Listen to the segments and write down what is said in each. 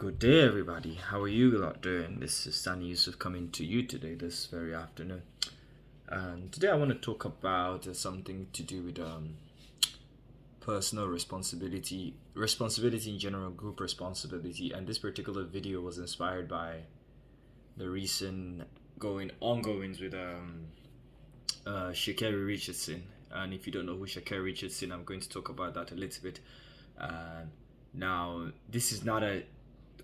Good day, everybody. How are you lot doing? This is Danny Yusuf coming to you today, this very afternoon. And today I want to talk about something to do with personal responsibility in general, group responsibility. And this particular video was inspired by the recent ongoings with Sha'Carrie Richardson. And if you don't know who Sha'Carrie Richardson, I'm going to talk about that a little bit. Now, this is not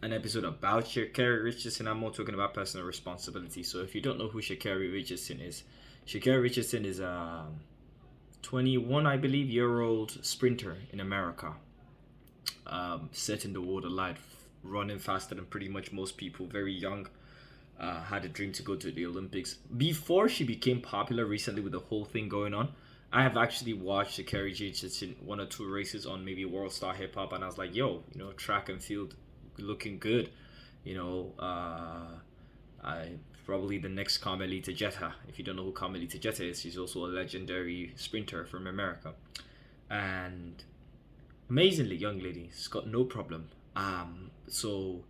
an episode about Sha'Carrie Richardson. I'm more talking about personal responsibility. So if you don't know who Sha'Carrie Richardson is a 21, I believe, year-old sprinter in America, setting the world alight, running faster than pretty much most people, very young. Had a dream to go to the Olympics. Before she became popular recently with the whole thing going on, I have actually watched Sha'Carrie Richardson one or two races on maybe World Star Hip Hop, and I was like, yo, track and field looking good. I probably the next Carmelita Jetta. If you don't know who Carmelita Jetta is, she's also a legendary sprinter from America. And amazingly young lady, she's got no problem. So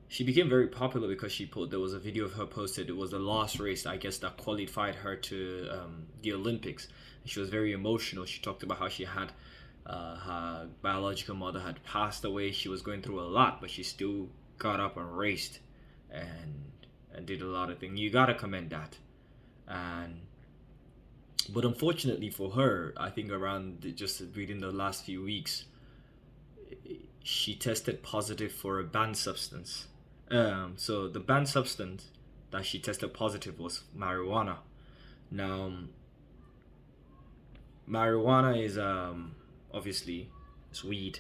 she became very popular because there was a video of her posted. It was the last race, I guess, that qualified her to the Olympics. And she was very emotional. She talked about how she had her biological mother had passed away. She was going through a lot, but she still got up and raced and did a lot of things. You gotta commend that. But unfortunately for her, I think just within the last few weeks, she tested positive for a banned substance. So the banned substance that she tested positive was marijuana. Now, marijuana is obviously it's weed,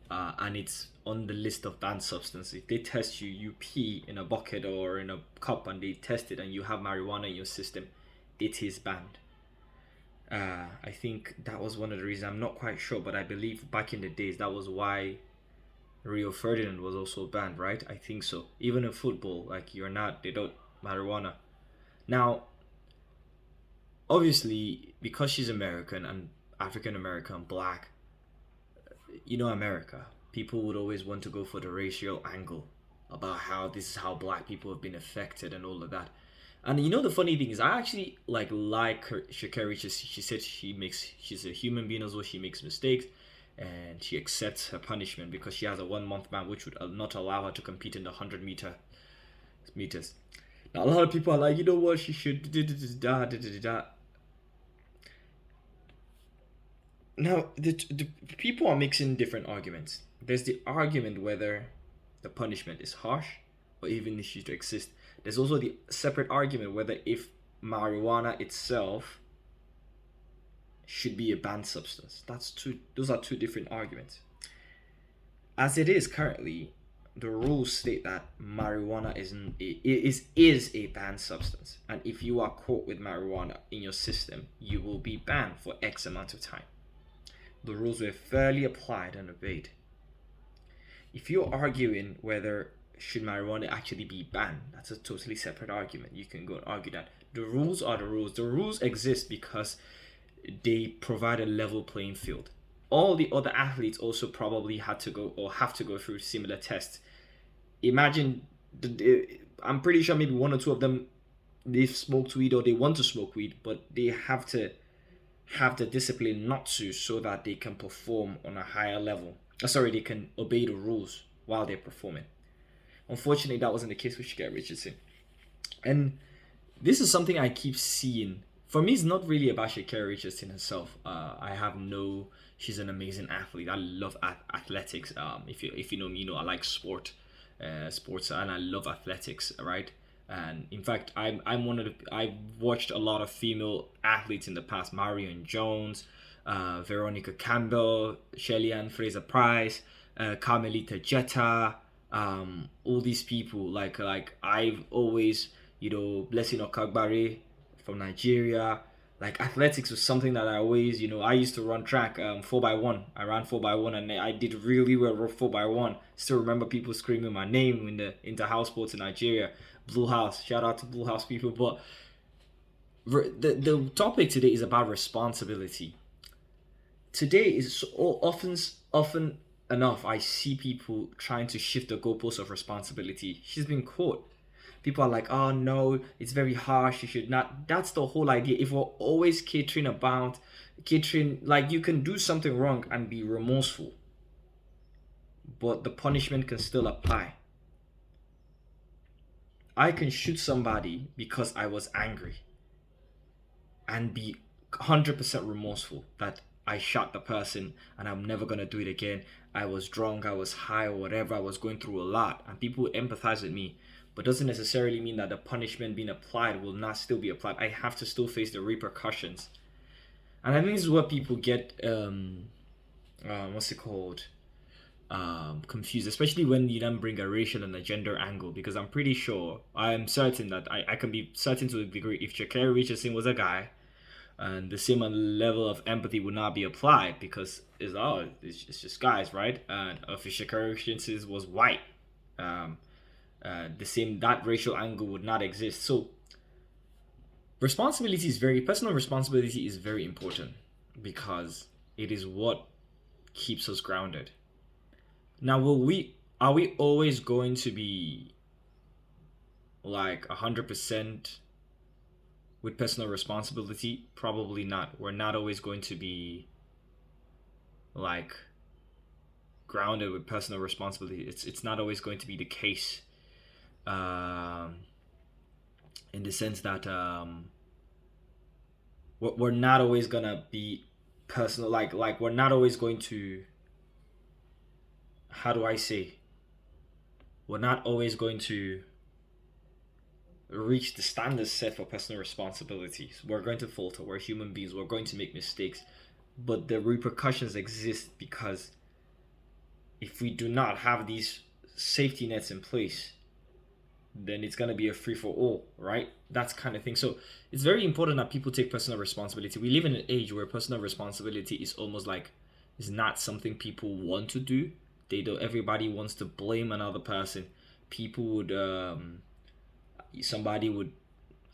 and it's on the list of banned substances. If they test you, you pee in a bucket or in a cup, and they test it, and you have marijuana in your system, it is banned. I think that was one of the reasons. I'm not quite sure, but I believe back in the days that was why Rio Ferdinand was also banned, right? I think so. Even in football, they don't marijuana. Now, obviously, because she's American and African American, black, America, people would always want to go for the racial angle about how this is how black people have been affected and all of that. And the funny thing is, I actually like her, Sha'Carrie. She said she's a human being as well. She makes mistakes, and she accepts her punishment because she has a 1 month ban, which would not allow her to compete in the 100 meters. Now, a lot of people are like, what, she should da. Now, the people are mixing different arguments. There's the argument whether the punishment is harsh or even if it should exist. There's also the separate argument whether if marijuana itself should be a banned substance. Those are two different arguments. As it is currently, the rules state that marijuana is a banned substance, and if you are caught with marijuana in your system, you will be banned for X amount of time. The rules were fairly applied and obeyed. If you're arguing whether should marijuana actually be banned, that's a totally separate argument. You can go and argue that. The rules are the rules. The rules exist because they provide a level playing field. All the other athletes also probably have to go through similar tests. Imagine, I'm pretty sure maybe one or two of them, they've smoked weed or they want to smoke weed, but they have to have the discipline not to, so that they can perform on a higher level. They can obey the rules while they're performing. Unfortunately, that wasn't the case with Sha'Carrie Richardson. And this is something I keep seeing. For me, it's not really about Sha'Carrie Richardson herself. She's an amazing athlete. I love athletics. If you know me, I like sports, and I love athletics, right? And in fact, I've watched a lot of female athletes in the past: Marion Jones, Veronica Campbell, Shelly-Ann Fraser-Price, Carmelita Jetta, all these people. Like I've always, Blessing Okagbare from Nigeria. Like, athletics was something that I always, I used to run track, 4x1. I ran 4x1 and I did really well 4x1. Still remember people screaming my name in the inter-house sports in Nigeria. Blue House, shout out to Blue House people. But the topic today is about responsibility. Today is so often enough, I see people trying to shift the goalposts of responsibility. She's been caught. People are like, oh no, it's very harsh, you should not. That's the whole idea. If we're always catering, like, you can do something wrong and be remorseful, but the punishment can still apply. I can shoot somebody because I was angry and be 100% remorseful that I shot the person and I'm never going to do it again. I was drunk, I was high, or whatever. I was going through a lot, and people empathize with me. But doesn't necessarily mean that the punishment being applied will not still be applied. I have to still face the repercussions. And I think this is what people get, what's it called? Confused, especially when you then bring a racial and a gender angle, because I'm pretty sure, I'm certain that I can be certain to a degree, if Sha'Carrie Richardson was a guy, and the same level of empathy would not be applied, because it's just guys, right? And if Sha'Carrie Richardson was white, um, the same, that racial angle would not exist. So personal responsibility is very important, because it is what keeps us grounded. Now, are we always going to be like 100% with personal responsibility? Probably not. We're not always going to be like grounded with personal responsibility. It's not always going to be the case. Um, in the sense that we're not always gonna be personal. Like we're not always going to. How do I say? We're not always going to reach the standards set for personal responsibilities. We're going to falter. We're human beings. We're going to make mistakes. But the repercussions exist, because if we do not have these safety nets in place, then it's going to be a free for all, right? That's kind of thing. So it's very important that people take personal responsibility. We live in an age where personal responsibility is almost like, is not something people want to do. They don't. Everybody wants to blame another person. People would somebody would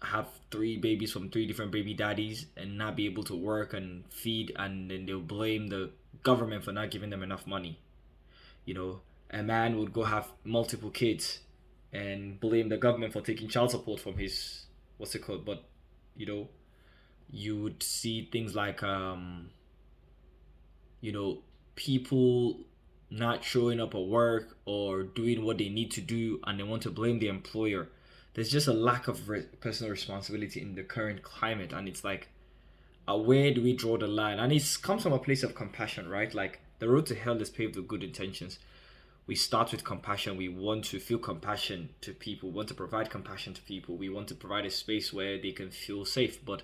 have three babies from three different baby daddies and not be able to work and feed, and then they'll blame the government for not giving them enough money. You know, a man would go have multiple kids and blame the government for taking child support from his, what's it called? But you know, you would see things like you know, people not showing up at work or doing what they need to do, and they want to blame the employer. There's just a lack of personal responsibility in the current climate, and it's like, where do we draw the line? And it comes from a place of compassion, right? Like, the road to hell is paved with good intentions. We start with compassion. We want to feel compassion to people. We want to provide compassion to people. We want to provide a space where they can feel safe. But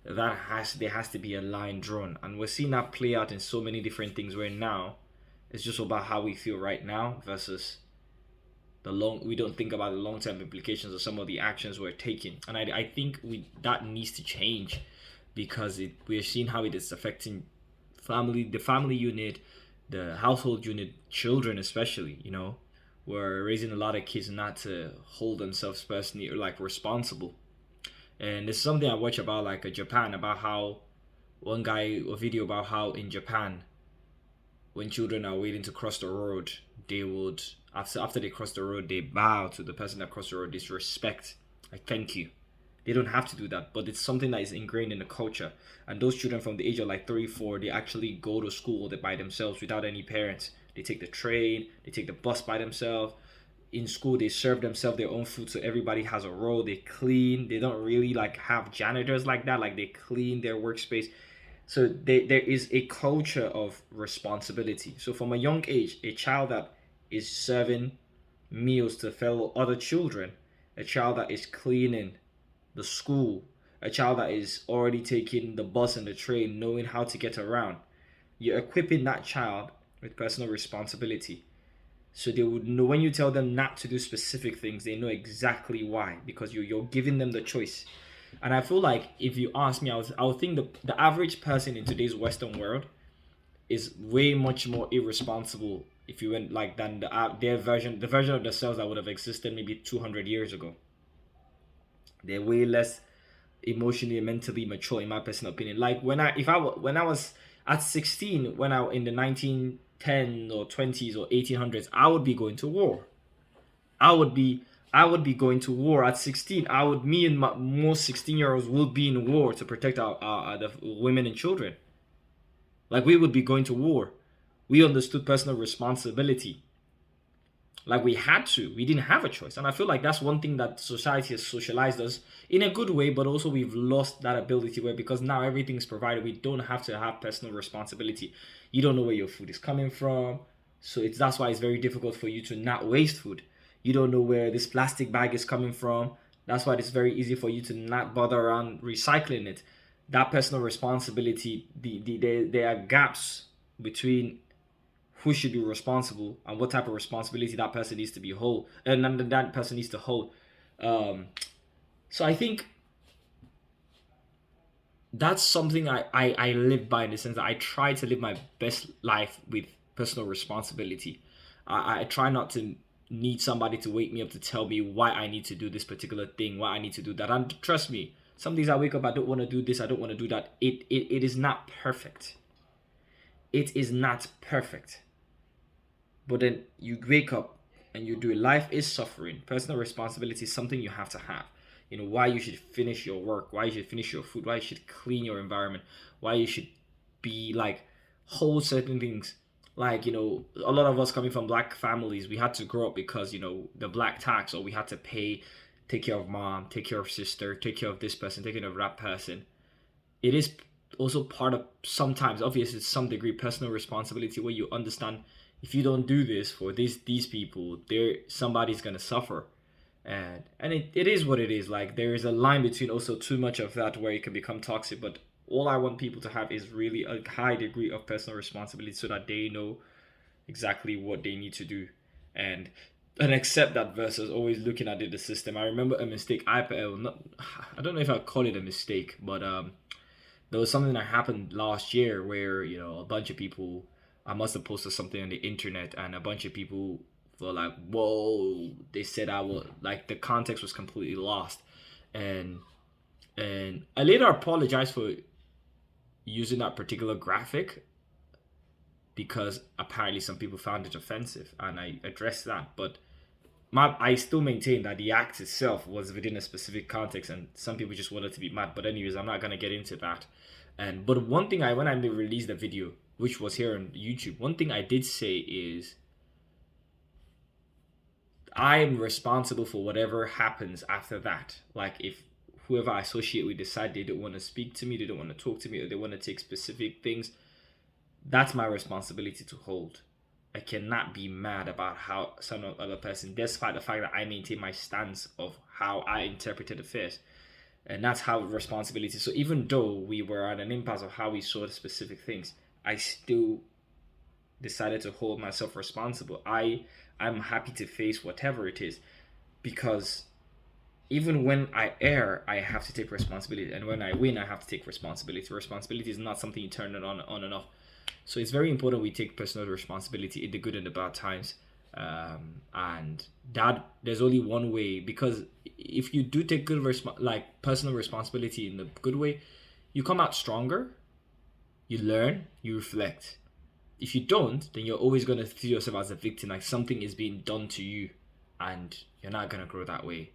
there has to be a line drawn, and we're seeing that play out in so many different things. Where now it's just about how we feel right now versus we don't think about the long-term implications of some of the actions we're taking. And I think that needs to change, because we're seeing how it is affecting the family unit, the household unit, children especially. You know, we're raising a lot of kids not to hold themselves personally or like responsible. And it's something I watch about like Japan, about how a video about how in Japan, when children are waiting to cross the road, they would, after they cross the road, they bow to the person that crossed the road. This respect, like, thank you. They don't have to do that, but it's something that is ingrained in the culture. And those children from the age of like 3, 4, they actually go to school by themselves without any parents. They take the train, they take the bus by themselves. In school, they serve themselves their own food, so everybody has a role. They clean. They don't really like have janitors like that. Like, they clean their workspace. So there is a culture of responsibility. So from a young age, a child that is serving meals to fellow other children, a child that is cleaning the school, a child that is already taking the bus and the train, knowing how to get around, you're equipping that child with personal responsibility. So they would know, when you tell them not to do specific things, they know exactly why, because you're giving them the choice. And I feel like, if you ask me, I would think the average person in today's Western world is way much more irresponsible, if you went like, than the version of themselves that would have existed maybe 200 years ago. They're way less emotionally and mentally mature, in my personal opinion. Like, when I was at 16, when I in the 10 or 20s or 1800s, I would be going to war. I would be going to war at 16. Me and most 16-year-olds will be in war to protect our the women and children. Like, we would be going to war. We understood personal responsibility. Like, we had to. We didn't have a choice. And I feel like that's one thing that society has socialized us in a good way, but also we've lost that ability where, because now everything is provided, we don't have to have personal responsibility. You don't know where your food is coming from. So that's why it's very difficult for you to not waste food. You don't know where this plastic bag is coming from. That's why it's very easy for you to not bother around recycling it. That personal responsibility, there are gaps between who should be responsible and what type of responsibility that person needs to be hold, and that person needs to hold. So I think that's something I live by, in the sense that I try to live my best life with personal responsibility. I try not to need somebody to wake me up to tell me why I need to do this particular thing, why I need to do that. And trust me, some days I wake up, I don't want to do this, I don't want to do that. It is not perfect. It is not perfect. But then you wake up and you do it. Life is suffering. Personal responsibility is something you have to have. You know, why you should finish your work, why you should finish your food, why you should clean your environment, why you should be like, hold certain things. Like, you know, a lot of us coming from black families, we had to grow up because, you know, the black tax, or we had to pay, take care of mom, take care of sister, take care of this person, take care of that person. It is also part of, sometimes, obviously, to some degree, personal responsibility, where you understand, if you don't do this for these people, somebody's gonna suffer. And it is what it is. Like, there is a line between also too much of that where it can become toxic. But all I want people to have is really a high degree of personal responsibility, so that they know exactly what they need to do, and accept that, versus always looking at the system. I remember a mistake I don't know if I'd call it a mistake, but there was something that happened last year where, you know, a bunch of people, I must have posted something on the internet, and a bunch of people were like, whoa, they said I was, like, the context was completely lost. And I later apologized for using that particular graphic, because apparently some people found it offensive, and I addressed that. But I still maintain that the act itself was within a specific context, and some people just wanted to be mad. But anyways, I'm not gonna get into that. But one thing, when I released the video, which was here on YouTube, one thing I did say is, I'm responsible for whatever happens after that. Like, if whoever I associate with decide they don't want to speak to me, they don't want to talk to me, or they want to take specific things, that's my responsibility to hold. I cannot be mad about how some other person, despite the fact that I maintain my stance of how I interpreted affairs. And that's how responsibility. So even though we were at an impasse of how we saw the specific things, I still decided to hold myself responsible. I'm happy to face whatever it is, because even when I err, I have to take responsibility, and when I win, I have to take responsibility. Responsibility is not something you turn it on and off. So it's very important we take personal responsibility in the good and the bad times. And that there's only one way, because if you do take good personal responsibility in the good way, you come out stronger, you learn, you reflect. If you don't, then you're always going to see yourself as a victim, like something is being done to you, and you're not going to grow that way.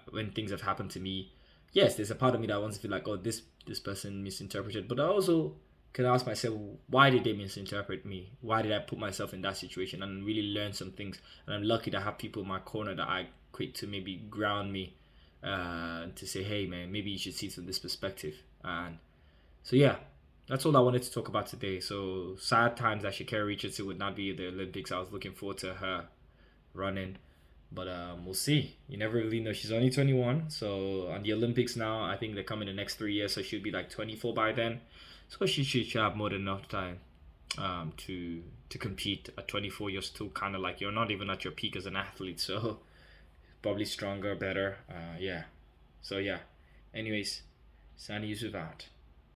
When things have happened to me, yes, there's a part of me that wants to feel like, oh, this person misinterpreted, but I also can ask myself, why did they misinterpret me? Why did I put myself in that situation? And really learn some things. And I'm lucky to have people in my corner that are quick to maybe ground me, to say, hey man, maybe you should see it from this perspective. And so yeah, that's all I wanted to talk about today. So sad times that Sha'Carrie Richardson would not be at the Olympics. I was looking forward to her running, but we'll see. You never really know. She's only 21, so on the Olympics now, I think they come in the next 3 years, so she'll be like 24 by then. So she should have more than enough time to compete. At 24, you're still kind of like, you're not even at your peak as an athlete, so probably stronger, better. Yeah. So yeah. Anyways, Sani Yusuf out.